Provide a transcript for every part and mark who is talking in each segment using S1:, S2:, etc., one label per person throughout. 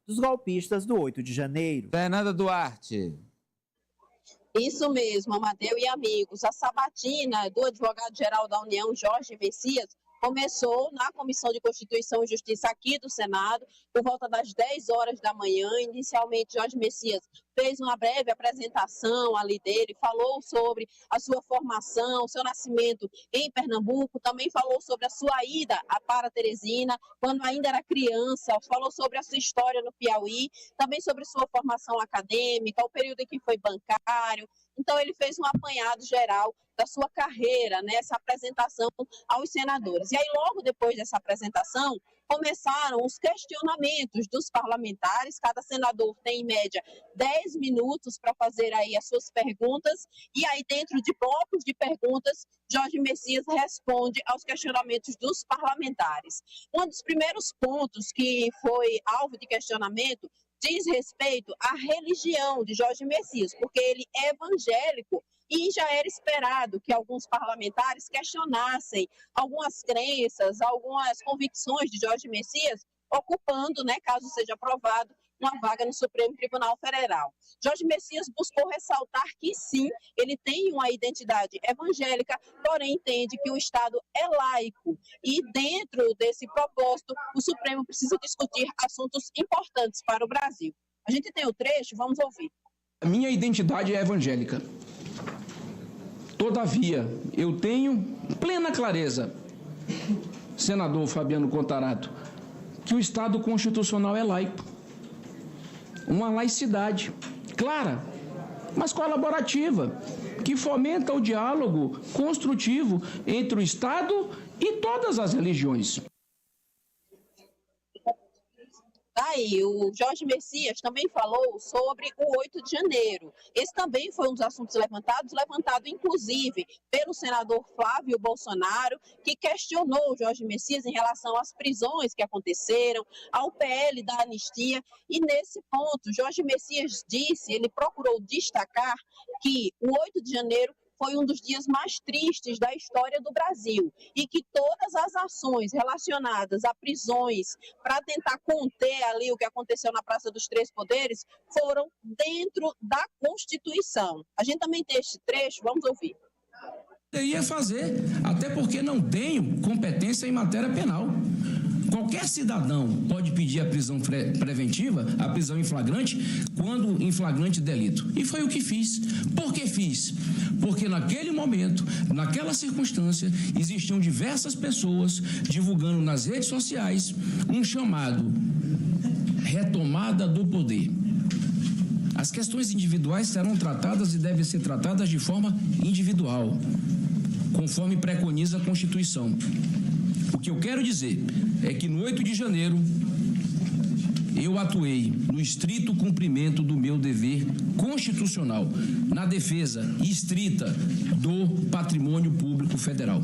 S1: dos golpistas do 8 de janeiro.
S2: Fernanda Duarte.
S3: Isso mesmo, Amadeu e amigos. A sabatina do advogado-geral da União, Jorge Messias, começou na Comissão de Constituição e Justiça aqui do Senado, por volta das 10 horas da manhã. Inicialmente, Jorge Messias fez uma breve apresentação ali dele, falou sobre a sua formação, seu nascimento em Pernambuco, também falou sobre a sua ida para Teresina, quando ainda era criança, falou sobre a sua história no Piauí, também sobre sua formação acadêmica, o período em que foi bancário. Então, ele fez um apanhado geral da sua carreira, nessa apresentação aos senadores. E aí, logo depois dessa apresentação, começaram os questionamentos dos parlamentares. Cada senador tem, em média, 10 minutos para fazer aí as suas perguntas. E aí, dentro de blocos de perguntas, Jorge Messias responde aos questionamentos dos parlamentares. Um dos primeiros pontos que foi alvo de questionamento diz respeito à religião de Jorge Messias, porque ele é evangélico e já era esperado que alguns parlamentares questionassem algumas crenças, algumas convicções de Jorge Messias, ocupando, caso seja aprovado, uma vaga no Supremo Tribunal Federal. Jorge Messias buscou ressaltar que sim, ele tem uma identidade evangélica, porém entende que o Estado é laico e dentro desse propósito o Supremo precisa discutir assuntos importantes para o Brasil. A gente tem o trecho, vamos ouvir.
S4: A minha identidade é evangélica. Todavia, eu tenho plena clareza, senador Fabiano Contarato, que o Estado constitucional é laico. Uma laicidade clara, mas colaborativa, que fomenta o diálogo construtivo entre o Estado e todas as religiões.
S3: Aí, o Jorge Messias também falou sobre o 8 de janeiro. Esse também foi um dos assuntos levantado inclusive pelo senador Flávio Bolsonaro, que questionou o Jorge Messias em relação às prisões que aconteceram, ao PL da anistia. E nesse ponto, Jorge Messias ele procurou destacar que o 8 de janeiro foi um dos dias mais tristes da história do Brasil e que todas as ações relacionadas a prisões para tentar conter ali o que aconteceu na Praça dos Três Poderes foram dentro da Constituição. A gente também tem este trecho, vamos ouvir.
S4: Ia fazer, até porque não tenho competência em matéria penal. Qualquer cidadão pode pedir a prisão preventiva, a prisão em flagrante, quando em flagrante delito. E foi o que fiz. Por que fiz? Porque naquele momento, naquela circunstância, existiam diversas pessoas divulgando nas redes sociais um chamado retomada do poder. As questões individuais serão tratadas e devem ser tratadas de forma individual, conforme preconiza a Constituição. O que eu quero dizer é que no 8 de janeiro eu atuei no estrito cumprimento do meu dever constitucional, na defesa estrita do patrimônio público federal.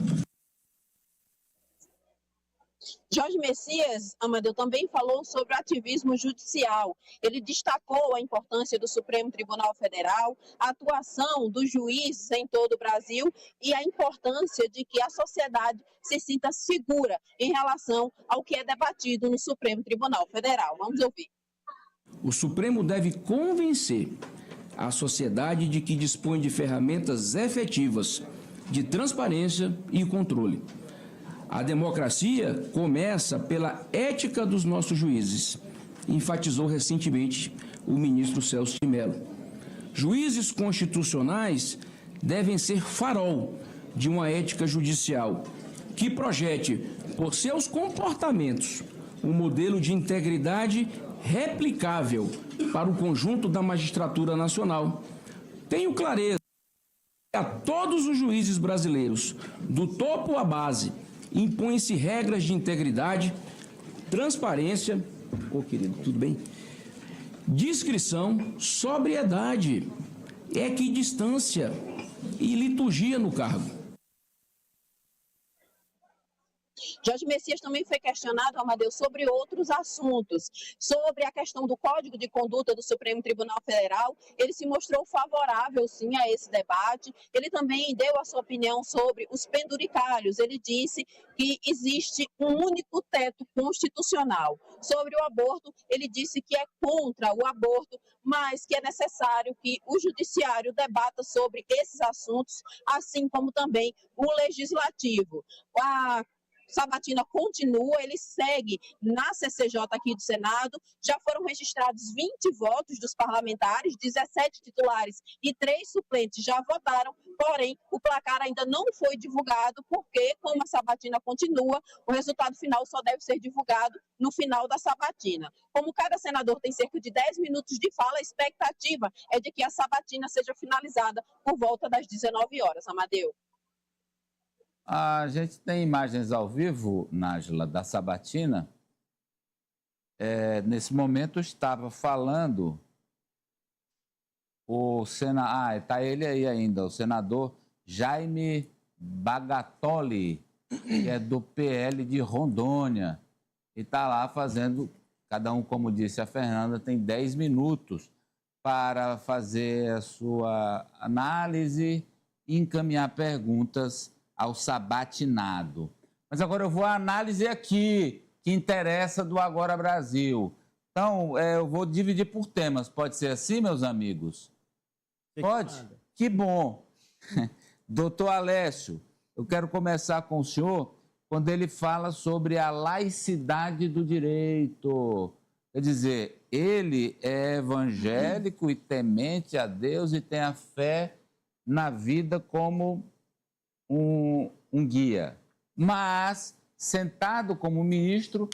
S3: Jorge Messias, Amadeu, também falou sobre o ativismo judicial. Ele destacou a importância do Supremo Tribunal Federal, a atuação dos juízes em todo o Brasil e a importância de que a sociedade se sinta segura em relação ao que é debatido no Supremo Tribunal Federal. Vamos ouvir.
S4: O Supremo deve convencer a sociedade de que dispõe de ferramentas efetivas de transparência e controle. A democracia começa pela ética dos nossos juízes, enfatizou recentemente o ministro Celso de Mello. Juízes constitucionais devem ser farol de uma ética judicial que projete, por seus comportamentos, um modelo de integridade replicável para o conjunto da magistratura nacional. Tenho clareza que a todos os juízes brasileiros, do topo à base, impõem-se regras de integridade, transparência, querido, tudo bem? Discrição, sobriedade, equidistância e liturgia no cargo.
S3: Jorge Messias também foi questionado, Amadeu, sobre outros assuntos, sobre a questão do Código de Conduta do Supremo Tribunal Federal. Ele se mostrou favorável, sim, a esse debate. Ele também deu a sua opinião sobre os penduricalhos. Ele disse que existe um único teto constitucional. Sobre o aborto, ele disse que é contra o aborto, mas que é necessário que o judiciário debata sobre esses assuntos, assim como também o legislativo. A sabatina continua, ele segue na CCJ aqui do Senado, já foram registrados 20 votos dos parlamentares, 17 titulares e 3 suplentes já votaram, porém o placar ainda não foi divulgado, porque como a sabatina continua, o resultado final só deve ser divulgado no final da sabatina. Como cada senador tem cerca de 10 minutos de fala, a expectativa é de que a sabatina seja finalizada por volta das 19 horas. Amadeu.
S2: A gente tem imagens ao vivo, Nájila, da sabatina. Nesse momento estava falando o senador... está ele aí ainda, o senador Jaime Bagatoli, que é do PL de Rondônia. E está lá fazendo, cada um, como disse a Fernanda, tem 10 minutos para fazer a sua análise e encaminhar perguntas ao sabatinado. Mas agora eu vou à análise aqui, que interessa do Agora Brasil. Então, eu vou dividir por temas. Pode ser assim, meus amigos? Pode? Que bom. Doutor Alessio, eu quero começar com o senhor quando ele fala sobre a laicidade do direito. Quer dizer, ele é evangélico e temente a Deus e tem a fé na vida como um guia, mas, sentado como ministro,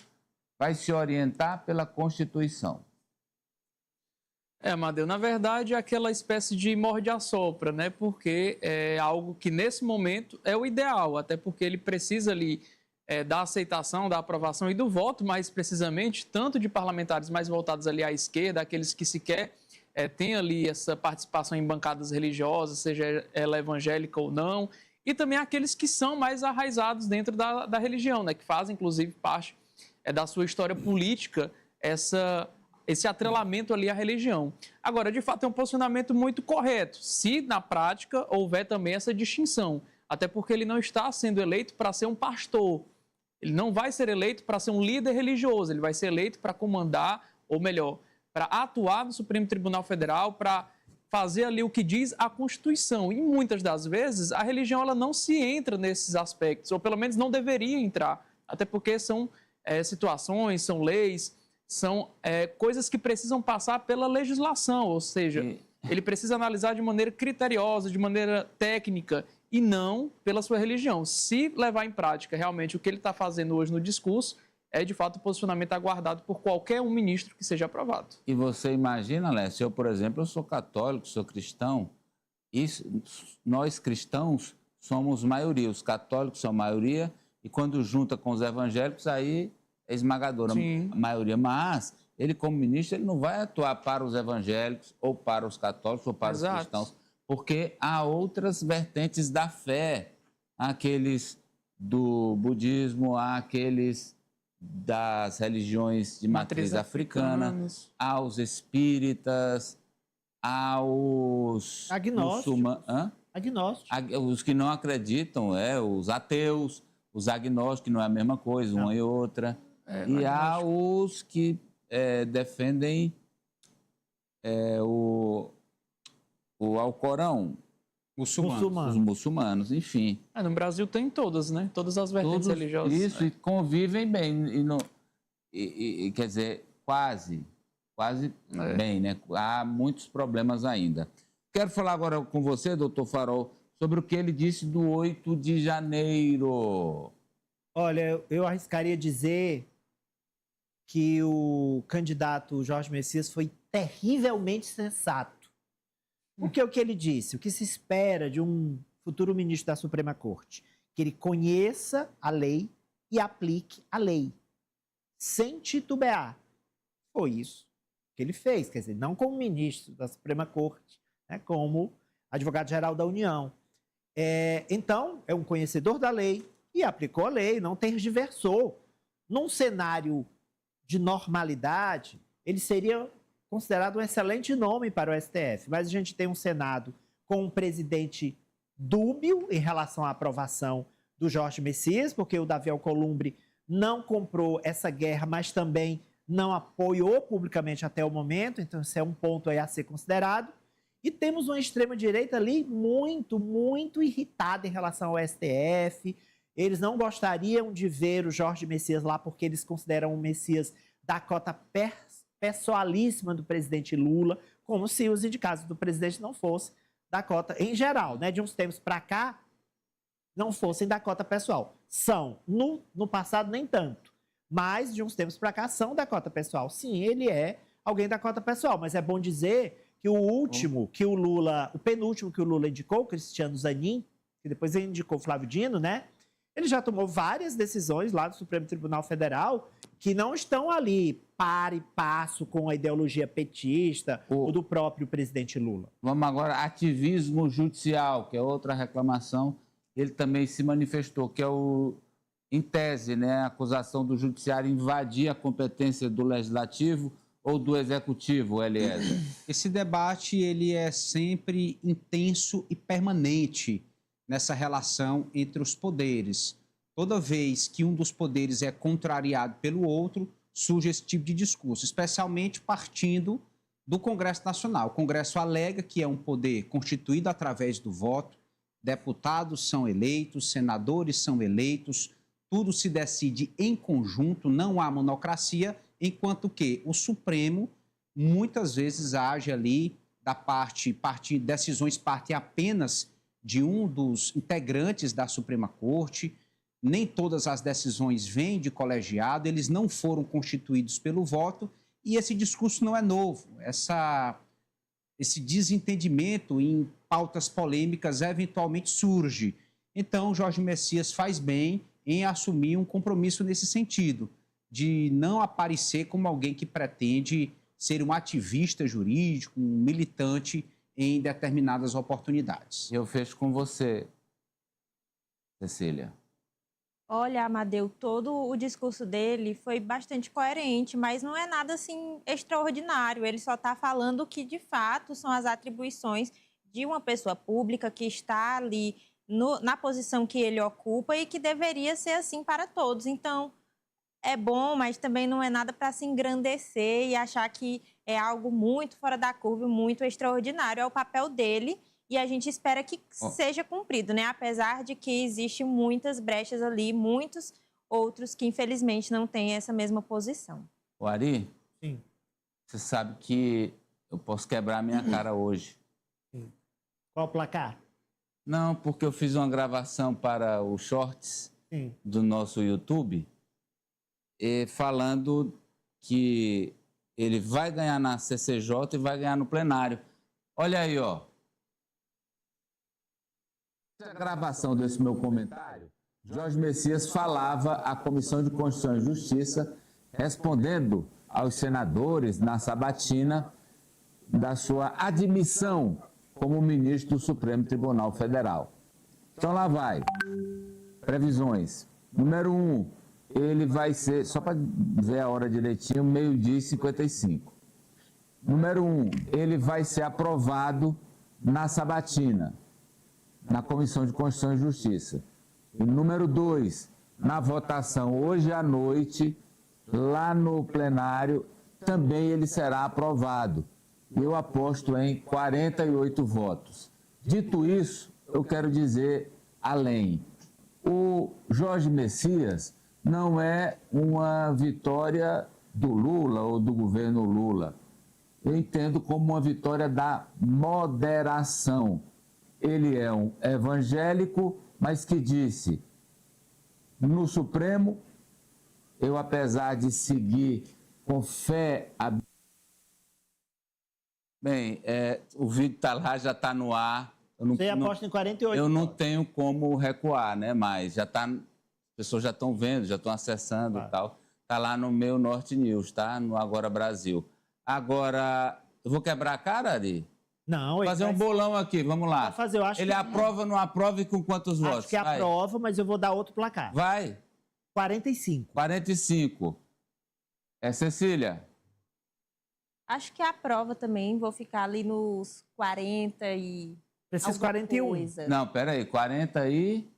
S2: vai se orientar pela Constituição.
S5: Amadeu, na verdade é aquela espécie de morde-a-sopra, né? Porque é algo que nesse momento é o ideal, até porque ele precisa ali da aceitação, da aprovação e do voto, mais precisamente, tanto de parlamentares mais voltados ali à esquerda, aqueles que sequer têm ali essa participação em bancadas religiosas, seja ela evangélica ou não, e também aqueles que são mais arraizados dentro da religião, né? Que fazem, inclusive, parte da sua história política, esse atrelamento ali à religião. Agora, de fato, é um posicionamento muito correto, se na prática houver também essa distinção, até porque ele não está sendo eleito para ser um pastor, ele não vai ser eleito para ser um líder religioso, ele vai ser eleito para comandar, ou melhor, para atuar no Supremo Tribunal Federal, para fazer ali o que diz a Constituição. E muitas das vezes a religião ela não se entra nesses aspectos, ou pelo menos não deveria entrar, até porque são situações, são leis, são coisas que precisam passar pela legislação, ou seja, ele precisa analisar de maneira criteriosa, de maneira técnica, e não pela sua religião. Se levar em prática realmente o que ele está fazendo hoje no discurso, é de fato o posicionamento aguardado por qualquer um ministro que seja aprovado.
S2: E você imagina, Lécio, eu, por exemplo, eu sou católico, sou cristão, e nós cristãos somos maioria, os católicos são maioria, e quando junta com os evangélicos, aí é esmagadora a maioria. Mas ele, como ministro, ele não vai atuar para os evangélicos, ou para os católicos, ou para os cristãos, porque há outras vertentes da fé, há aqueles do budismo, há aqueles das religiões de matriz africana, aos espíritas, aos muçulmanos, os que não acreditam, os ateus, os agnósticos, que não é a mesma coisa, uma e outra, e há os que defendem o Alcorão, os muçulmanos, enfim.
S5: No Brasil tem todas, né? Todas as vertentes religiosas.
S2: Isso, e convivem bem. E quer dizer, quase bem, né? Há muitos problemas ainda. Quero falar agora com você, doutor Farol, sobre o que ele disse do 8 de janeiro.
S1: Olha, eu arriscaria dizer que o candidato Jorge Messias foi terrivelmente sensato. Porque o que ele disse? O que se espera de um futuro ministro da Suprema Corte? Que ele conheça a lei e aplique a lei, sem titubear. Foi isso que ele fez, quer dizer, não como ministro da Suprema Corte, né, como advogado-geral da União. Então, é um conhecedor da lei, e aplicou a lei, não tergiversou. Num cenário de normalidade, ele seria considerado um excelente nome para o STF, mas a gente tem um Senado com um presidente dúbio em relação à aprovação do Jorge Messias, porque o Davi Alcolumbre não comprou essa guerra, mas também não apoiou publicamente até o momento, então esse é um ponto aí a ser considerado. E temos uma extrema-direita ali muito irritada em relação ao STF. Eles não gostariam de ver o Jorge Messias lá porque eles consideram o Messias da cota pessoalíssima do presidente Lula, como se os indicados do presidente não fossem da cota, em geral, né, de uns tempos para cá, não fossem da cota pessoal. São, no passado nem tanto, mas de uns tempos para cá são da cota pessoal. Sim, ele é alguém da cota pessoal, mas é bom dizer que o penúltimo que o Lula indicou, Cristiano Zanin, que depois ele indicou Flávio Dino, né? Ele já tomou várias decisões lá do Supremo Tribunal Federal que não estão ali par e passo com a ideologia petista ou do próprio presidente Lula.
S2: Vamos agora, ativismo judicial, que é outra reclamação. Ele também se manifestou, que é em tese, né, a acusação do judiciário invadir a competência do legislativo ou do executivo, Eliezer?
S6: Esse debate ele é sempre intenso e permanente nessa relação entre os poderes. Toda vez que um dos poderes é contrariado pelo outro, surge esse tipo de discurso, especialmente partindo do Congresso Nacional. O Congresso alega que é um poder constituído através do voto, deputados são eleitos, senadores são eleitos, tudo se decide em conjunto, não há monocracia, enquanto que o Supremo muitas vezes age ali decisões partem apenas de um dos integrantes da Suprema Corte, nem todas as decisões vêm de colegiado, eles não foram constituídos pelo voto, e esse discurso não é novo. Esse desentendimento em pautas polêmicas eventualmente surge. Então, Jorge Messias faz bem em assumir um compromisso nesse sentido, de não aparecer como alguém que pretende ser um ativista jurídico, um militante em determinadas oportunidades.
S2: Eu fecho com você, Cecília.
S7: Olha, Amadeu, todo o discurso dele foi bastante coerente, mas não é nada assim extraordinário. Ele só está falando que, de fato, são as atribuições de uma pessoa pública que está ali na posição que ele ocupa e que deveria ser assim para todos. Então, é bom, mas também não é nada para se engrandecer e achar que é algo muito fora da curva, muito extraordinário. É o papel dele e a gente espera que seja cumprido, né? Apesar de que existem muitas brechas ali, muitos outros que, infelizmente, não têm essa mesma posição.
S2: O Ari?
S1: Sim.
S2: Você sabe que eu posso quebrar a minha cara hoje.
S1: Sim. Qual o placar?
S2: Não, porque eu fiz uma gravação para os shorts do nosso YouTube falando que ele vai ganhar na CCJ e vai ganhar no plenário. Olha aí, ó. A gravação desse meu comentário, Jorge Messias falava à Comissão de Constituição e Justiça, respondendo aos senadores na sabatina da sua admissão como ministro do Supremo Tribunal Federal. Então lá vai. Previsões. Número 1, ele vai ser, só para ver a hora direitinho, 12h55. Número 1, ele vai ser aprovado na sabatina, na Comissão de Constituição e Justiça. E número 2, na votação hoje à noite, lá no plenário, também ele será aprovado. Eu aposto em 48 votos. Dito isso, eu quero dizer além. O Jorge Messias não é uma vitória do Lula ou do governo Lula. Eu entendo como uma vitória da moderação. Ele é um evangélico, mas que disse, no Supremo, eu, apesar de seguir com fé a... Bem, o vídeo está lá, já está no ar.
S1: Você aposta em 48.
S2: Eu não tenho como recuar, né? Mas já está... As pessoas já estão vendo, já estão acessando e tal. Está lá no meu Norte News, tá? No Agora Brasil. Agora, eu vou quebrar a cara, Ari?
S1: Não,
S2: Vou
S1: ele
S2: fazer
S1: vai
S2: um bolão aqui, vamos lá.
S1: vai fazer, eu acho
S2: Ele
S1: que
S2: aprova ou não aprova e com quantos votos?
S1: acho que
S2: Vai.
S1: aprova, mas eu vou dar outro placar.
S2: Vai.
S1: 45.
S2: 45. Cecília?
S7: Acho que aprova também, vou ficar ali nos 40 e
S1: Preciso
S7: alguma
S1: 41.
S7: coisa.
S2: Não, peraí, 40 e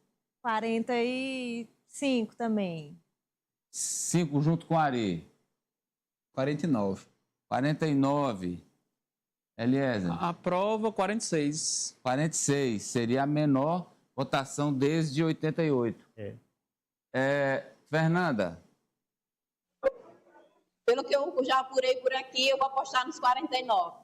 S7: 45 também.
S2: 5 junto com Ari.
S6: 49.
S2: 49. Eliezer?
S5: Aprova 46.
S2: 46. Seria a menor votação desde 88. Fernanda?
S3: Pelo que eu já apurei por aqui, eu vou apostar nos 49.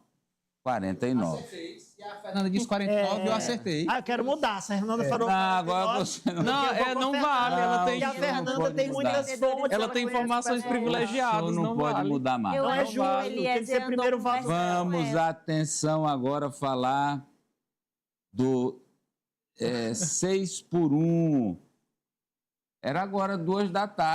S2: 49.
S6: Se a Fernanda disse 49, eu acertei.
S1: Ah, eu quero mudar. Se a Fernanda falou
S2: Não, agora
S1: 49,
S2: você não...
S5: Não,
S1: eu vou com
S5: não
S1: a
S5: vale.
S1: Fernanda.
S5: Ela tem,
S1: E a
S2: não
S1: Fernanda
S2: pode
S1: tem
S2: mudar.
S1: muitas fontes.
S5: ela tem
S1: conhece
S5: informações
S1: pra-
S5: privilegiadas.
S2: não pode
S5: vale.
S2: mudar mais.
S1: Não é
S7: acho
S1: justo,
S7: que o
S1: tem que ser
S7: Eliezer
S1: primeiro
S7: andou
S1: voto.
S7: conversando com
S2: Vamos,
S7: ela.
S2: atenção, agora falar do 6 por 1. Era agora 2 da tarde.